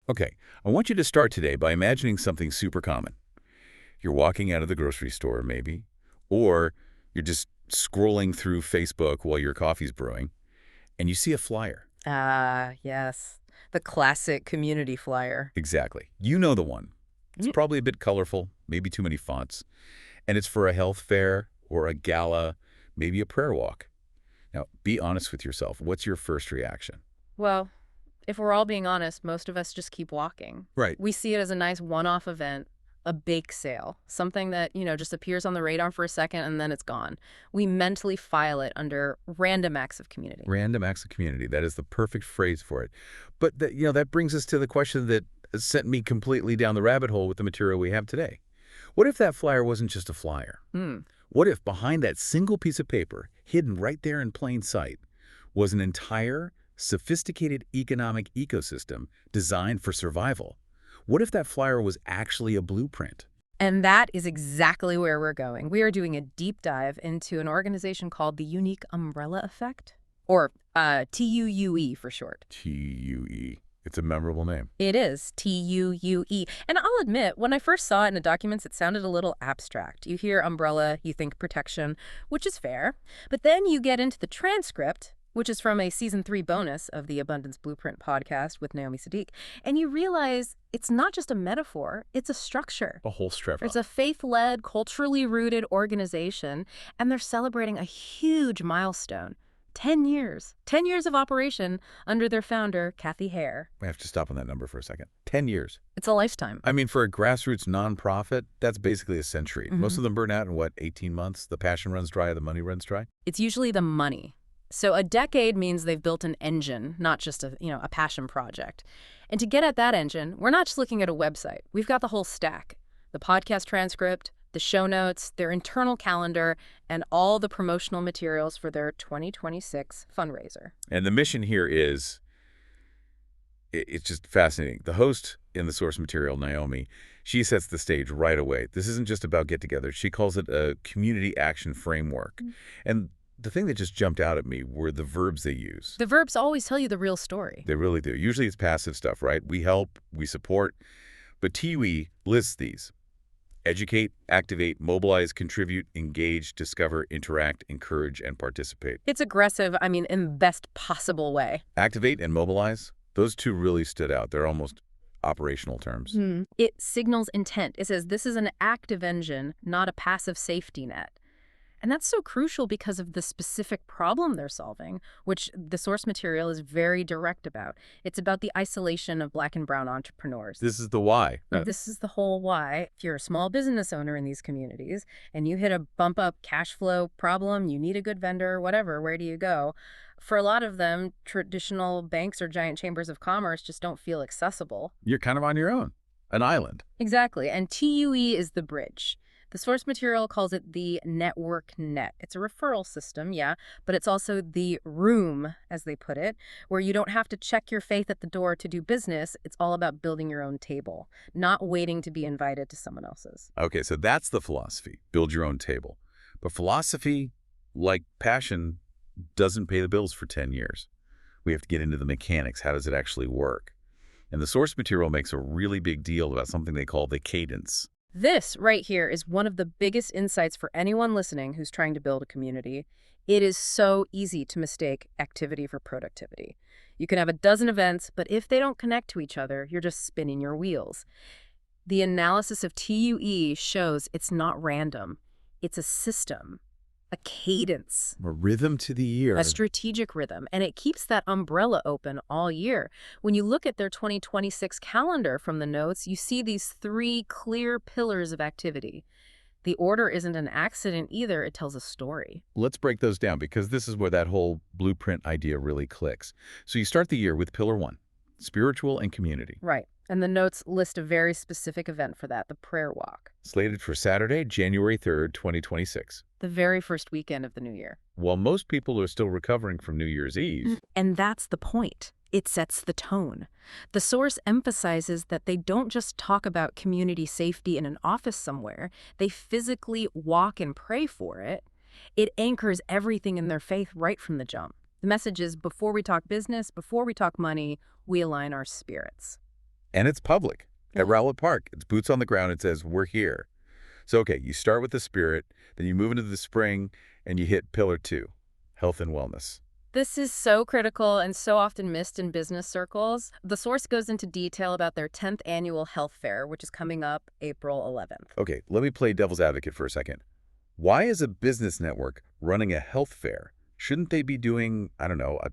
Okay, I want you to start today by imagining something super common. You're walking out of the grocery store, maybe, or you're just scrolling through Facebook while your coffee's brewing, and you see a flyer. Ah, yes. The classic community flyer. Exactly. You know the one. It's Mm. probably a bit colorful, maybe too many fonts, and it's for a health fair or a gala, maybe a prayer walk. Now, be honest with yourself. What's your first reaction? Well, if we're all being honest, most of us just keep walking. Right. We see it as a nice one-off event, a bake sale, something that, just appears on the radar for a second and then it's gone. We mentally file it under random acts of community. Random acts of community. That is the perfect phrase for it. But that brings us to the question that sent me completely down the rabbit hole with the material we have today. What if that flyer wasn't just a flyer? Hmm. What if behind that single piece of paper, hidden right there in plain sight, was an entire, sophisticated economic ecosystem designed for survival? What if that flyer was actually a blueprint? And that is exactly where we're going. We are doing a deep dive into an organization called the Unique Umbrella Effect, or TUUE for short. TUE. It's a memorable name. It is TUUE. And I'll admit, when I first saw it in the documents, it sounded a little abstract. You hear umbrella, you think protection, which is fair. But then you get into the transcript, which is from a Season 3 bonus of the Abundance Blueprint podcast with Naomi Sadiq, and you realize it's not just a metaphor, it's a structure. A whole strata. It's a faith-led, culturally rooted organization, and they're celebrating a huge milestone. 10 years. 10 years of operation under their founder, Kathy Hare. We have to stop on that number for a second. 10 years. It's a lifetime. I mean, for a grassroots nonprofit, that's basically a century. Most of them burn out in, 18 months? The passion runs dry, the money runs dry? It's usually the money. So a decade means they've built an engine, not just a passion project. And to get at that engine, we're not just looking at a website. We've got the whole stack. The podcast transcript, the show notes, their internal calendar, and all the promotional materials for their 2026 fundraiser. And the mission here is, it's just fascinating. The host in the source material, Naomi, she sets the stage right away. This isn't just about get-together. She calls it a community action framework. And the thing that just jumped out at me were the verbs they use. The verbs always tell you the real story. They really do. Usually it's passive stuff, right? We help, we support. But TUE lists these. Educate, activate, mobilize, contribute, engage, discover, interact, encourage, and participate. It's aggressive, in the best possible way. Activate and mobilize, those two really stood out. They're almost operational terms. It signals intent. It says this is an active engine, not a passive safety net. And that's so crucial because of the specific problem they're solving, which the source material is very direct about. It's about the isolation of Black and brown entrepreneurs. This is the why. This is the whole why. If you're a small business owner in these communities and you hit a bump up cash flow problem, you need a good vendor, whatever, where do you go? For a lot of them, traditional banks or giant chambers of commerce just don't feel accessible. You're kind of on your own, an island. Exactly. And TUE is the bridge. The source material calls it the network net. It's a referral system, yeah, but it's also the room, as they put it, where you don't have to check your faith at the door to do business. It's all about building your own table, not waiting to be invited to someone else's. Okay, so that's the philosophy. Build your own table. But philosophy, like passion, doesn't pay the bills for 10 years. We have to get into the mechanics. How does it actually work? And the source material makes a really big deal about something they call the cadence. This right here is one of the biggest insights for anyone listening who's trying to build a community. It is so easy to mistake activity for productivity. You can have a dozen events, but if they don't connect to each other, you're just spinning your wheels. The analysis of TUE shows it's not random. It's a system, a cadence. A rhythm to the year. A strategic rhythm, and it keeps that umbrella open all year. When you look at their 2026 calendar from the notes, you see these 3 clear pillars of activity. The order isn't an accident either, it tells a story. Let's break those down because this is where that whole blueprint idea really clicks. So you start the year with Pillar 1, spiritual and community. Right. And the notes list a very specific event for that, the prayer walk. Slated for Saturday, January 3rd, 2026. The very first weekend of the new year. While most people are still recovering from New Year's Eve. And that's the point. It sets the tone. The source emphasizes that they don't just talk about community safety in an office somewhere. They physically walk and pray for it. It anchors everything in their faith right from the jump. The message is, before we talk business, before we talk money, we align our spirits. And it's public. Yeah. At Rowlett Park, it's boots on the ground. It says, we're here. So, okay, you start with the spirit, then you move into the spring, and you hit pillar 2, health and wellness. This is so critical and so often missed in business circles. The source goes into detail about their 10th annual health fair, which is coming up April 11th. Okay, let me play devil's advocate for a second. Why is a business network running a health fair? Shouldn't they be doing, I don't know, a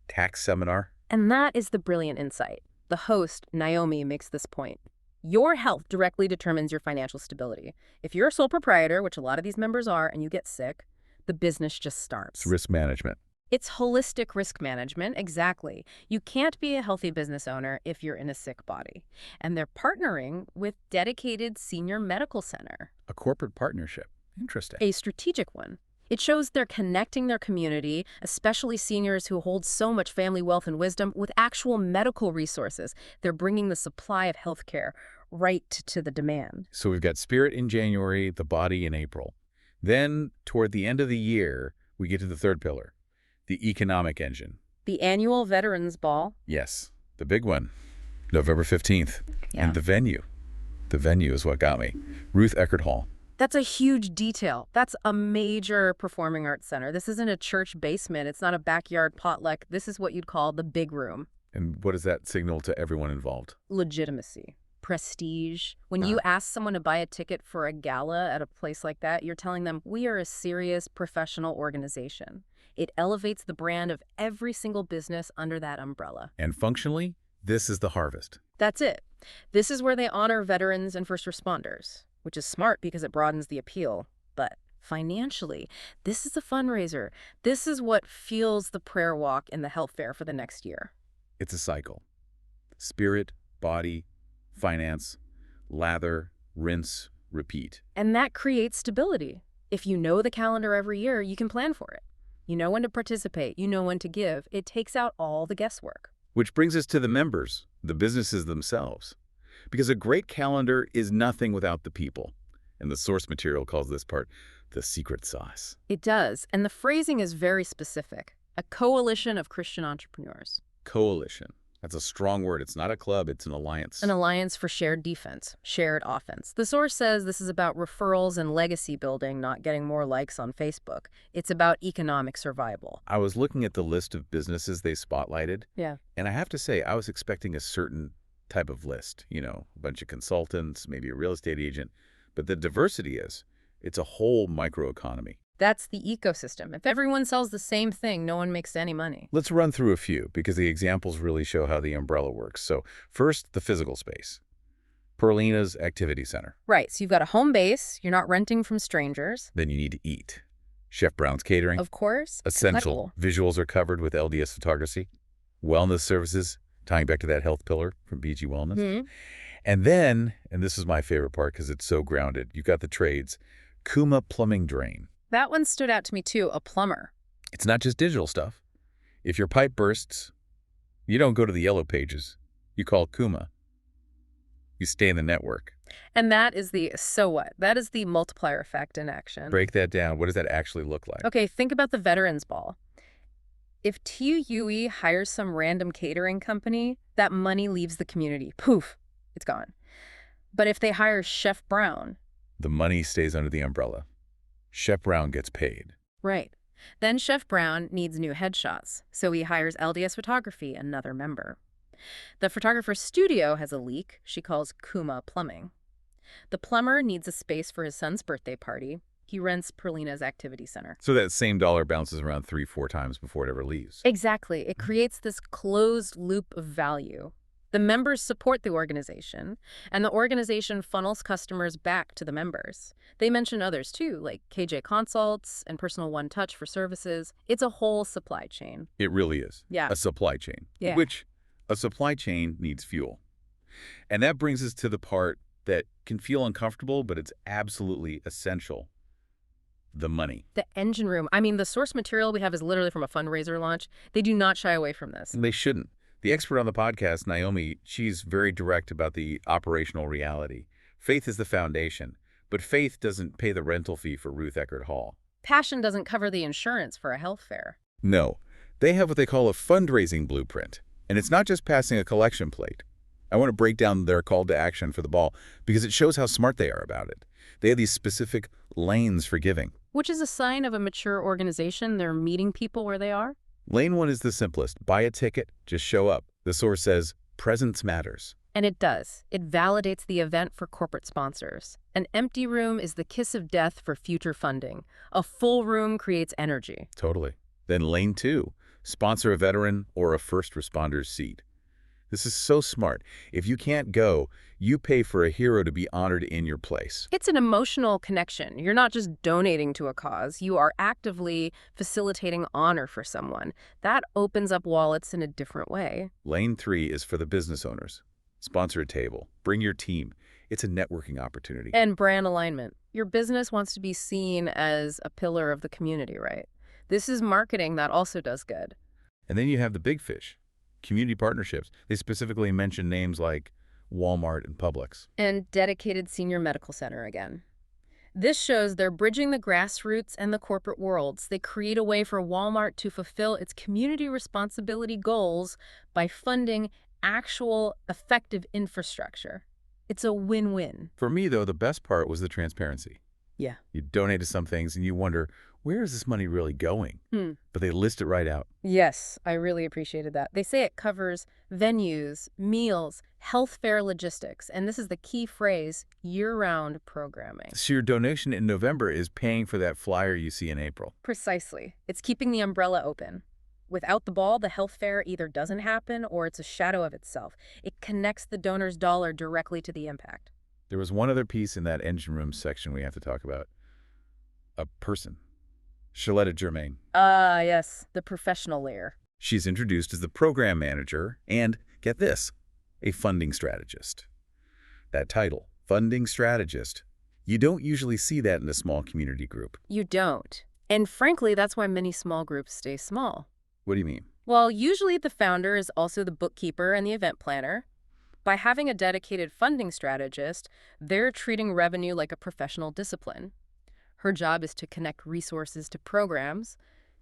tax seminar? And that is the brilliant insight. The host, Naomi, makes this point. Your health directly determines your financial stability. If you're a sole proprietor, which a lot of these members are, and you get sick, the business just starts. It's risk management. It's holistic risk management, exactly. You can't be a healthy business owner if you're in a sick body. And they're partnering with dedicated senior medical center. A corporate partnership. Interesting. A strategic one. It shows they're connecting their community, especially seniors who hold so much family wealth and wisdom, with actual medical resources. They're bringing the supply of healthcare right to the demand. So we've got spirit in January, the body in April. Then, toward the end of the year, we get to the third pillar, the economic engine. The Annual Veterans Ball. Yes, the big one, November 15th. Yeah. And the venue. The venue is what got me. Ruth Eckerd Hall. That's a huge detail. That's a major performing arts center. This isn't a church basement. It's not a backyard potluck. This is what you'd call the big room. And what does that signal to everyone involved? Legitimacy. Prestige. When you ask someone to buy a ticket for a gala at a place like that, you're telling them, we are a serious professional organization. It elevates the brand of every single business under that umbrella. And functionally, this is the harvest. That's it. This is where they honor veterans and first responders, which is smart because it broadens the appeal. But financially, this is a fundraiser. This is what fuels the prayer walk and the health fair for the next year. It's a cycle. Spirit, body, finance, lather, rinse, repeat. And that creates stability. If you know the calendar every year, you can plan for it. You know when to participate. You know when to give. It takes out all the guesswork. Which brings us to the members, the businesses themselves. Because a great calendar is nothing without the people. And the source material calls this part the secret sauce. It does. And the phrasing is very specific. A coalition of Christian entrepreneurs. Coalition. That's a strong word. It's not a club, it's an alliance. An alliance for shared defense, shared offense. The source says this is about referrals and legacy building, not getting more likes on Facebook. It's about economic survival. I was looking at the list of businesses they spotlighted. Yeah. And I have to say, I was expecting a certain type of list. You know, a bunch of consultants, maybe a real estate agent. But the diversity is, it's a whole microeconomy. That's the ecosystem. If everyone sells the same thing, no one makes any money. Let's run through a few, because the examples really show how the umbrella works. So first, the physical space. Perlina's Activity Center. Right, so you've got a home base. You're not renting from strangers. Then you need to eat. Chef Brown's Catering. Of course. Essential. Visuals are covered with LDS photography. Wellness services, tying back to that health pillar from BG Wellness. Mm-hmm. And then, and this is my favorite part because it's so grounded, you've got the trades. Kuma Plumbing Drain. That one stood out to me too, a plumber. It's not just digital stuff. If your pipe bursts, you don't go to the yellow pages. You call Kuma. You stay in the network. And that is the so what? That is the multiplier effect in action. Break that down. What does that actually look like? Okay, think about the Veterans Ball. If TUUE hires some random catering company, that money leaves the community. Poof, it's gone. But if they hire Chef Brown... The money stays under the umbrella. Chef Brown gets paid. Right. Then Chef Brown needs new headshots, so he hires LDS Photography, another member. The photographer's studio has a leak she calls Kuma Plumbing. The plumber needs a space for his son's birthday party. He rents Perlina's Activity Center. So that same dollar bounces around 3-4 times before it ever leaves. Exactly. It creates this closed loop of value. The members support the organization, and the organization funnels customers back to the members. They mention others too, like KJ Consults and Personal One Touch for services. It's a whole supply chain. It really is. Yeah. A supply chain. Yeah. Which a supply chain needs fuel. And that brings us to the part that can feel uncomfortable, but it's absolutely essential. The money. The engine room. I mean, the source material we have is literally from a fundraiser launch. They do not shy away from this. And they shouldn't. The expert on the podcast, Naomi, she's very direct about the operational reality. Faith is the foundation, but faith doesn't pay the rental fee for Ruth Eckerd Hall. Passion doesn't cover the insurance for a health fair. No, they have what they call a fundraising blueprint. And it's not just passing a collection plate. I want to break down their call to action for the ball because it shows how smart they are about it. They have these specific lanes for giving. Which is a sign of a mature organization. They're meeting people where they are. Lane 1 is the simplest. Buy a ticket, just show up. The source says, presence matters. And it does. It validates the event for corporate sponsors. An empty room is the kiss of death for future funding. A full room creates energy. Totally. Then Lane 2, sponsor a veteran or a first responder's seat. This is so smart. If you can't go, you pay for a hero to be honored in your place. It's an emotional connection. You're not just donating to a cause. You are actively facilitating honor for someone. That opens up wallets in a different way. Lane 3 is for the business owners. Sponsor a table. Bring your team. It's a networking opportunity. And brand alignment. Your business wants to be seen as a pillar of the community, right? This is marketing that also does good. And then you have the big fish, community partnerships. They specifically mention names like Walmart and Publix. And dedicated senior medical center again. This shows they're bridging the grassroots and the corporate worlds. They create a way for Walmart to fulfill its community responsibility goals by funding actual effective infrastructure. It's a win-win. For me, though, the best part was the transparency. Yeah. You donate to some things and you wonder, where is this money really going? But they list it right out. Yes, I really appreciated that. They say it covers venues, meals, health fair logistics, and this is the key phrase, year-round programming. So your donation in November is paying for that flyer you see in April. Precisely. It's keeping the umbrella open. Without the ball, the health fair either doesn't happen or it's a shadow of itself. It connects the donor's dollar directly to the impact. There was one other piece in that engine room section we have to talk about. A person. Shaletta Germain. Ah, yes, the professional layer. She's introduced as the program manager and, get this, a funding strategist. That title, funding strategist, you don't usually see that in a small community group. You don't. And frankly, that's why many small groups stay small. What do you mean? Well, usually the founder is also the bookkeeper and the event planner. By having a dedicated funding strategist, they're treating revenue like a professional discipline. Her job is to connect resources to programs,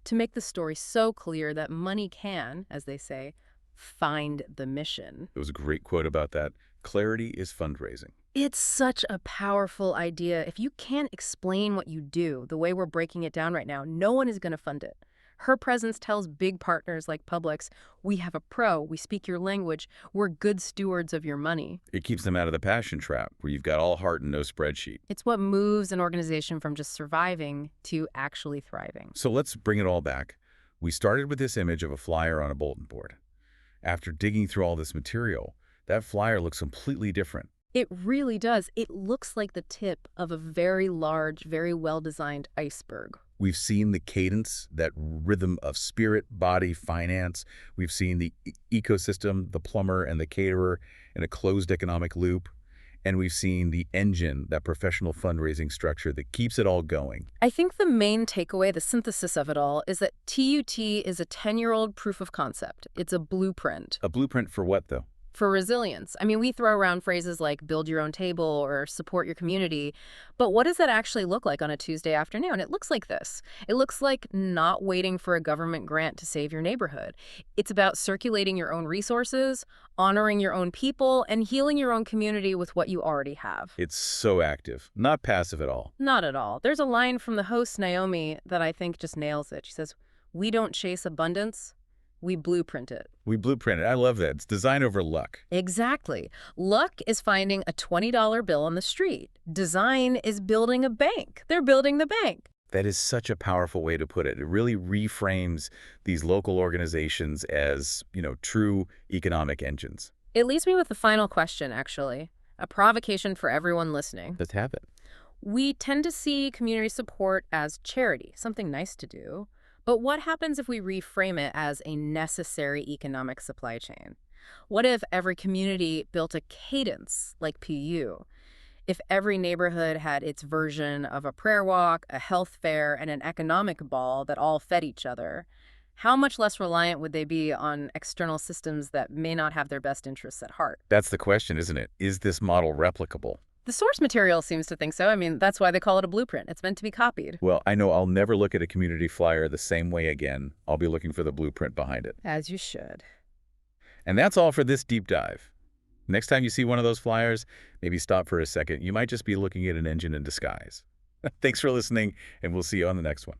to make the story so clear that money can, as they say, find the mission. There was a great quote about that. Clarity is fundraising. It's such a powerful idea. If you can't explain what you do the way we're breaking it down right now, no one is going to fund it. Her presence tells big partners like Publix, we have a pro, we speak your language, we're good stewards of your money. It keeps them out of the passion trap, where you've got all heart and no spreadsheet. It's what moves an organization from just surviving to actually thriving. So let's bring it all back. We started with this image of a flyer on a bulletin board. After digging through all this material, that flyer looks completely different. It really does. It looks like the tip of a very large, very well-designed iceberg. We've seen the cadence, that rhythm of spirit, body, finance. We've seen the ecosystem, the plumber and the caterer in a closed economic loop. And we've seen the engine, that professional fundraising structure that keeps it all going. I think the main takeaway, the synthesis of it all, is that TUT is a 10-year-old proof of concept. It's a blueprint. A blueprint for what, though? For resilience. I mean, we throw around phrases like build your own table or support your community, but what does that actually look like on a Tuesday afternoon? It looks like this. It looks like not waiting for a government grant to save your neighborhood. It's about circulating your own resources, honoring your own people, and healing your own community with what you already have. It's so active, not passive at all. Not at all. There's a line from the host, Naomi, that I think just nails it. She says, we don't chase abundance. We blueprint it. We blueprint it. I love that. It's design over luck. Exactly. Luck is finding a $20 bill on the street. Design is building a bank. They're building the bank. That is such a powerful way to put it. It really reframes these local organizations as, true economic engines. It leaves me with the final question, actually. A provocation for everyone listening. Let's have it. We tend to see community support as charity, something nice to do. But what happens if we reframe it as a necessary economic supply chain? What if every community built a cadence like PU? If every neighborhood had its version of a prayer walk, a health fair, and an economic ball that all fed each other, how much less reliant would they be on external systems that may not have their best interests at heart? That's the question, isn't it? Is this model replicable? The source material seems to think so. I mean, that's why they call it a blueprint. It's meant to be copied. Well, I know I'll never look at a community flyer the same way again. I'll be looking for the blueprint behind it. As you should. And that's all for this deep dive. Next time you see one of those flyers, maybe stop for a second. You might just be looking at an engine in disguise. Thanks for listening, and we'll see you on the next one.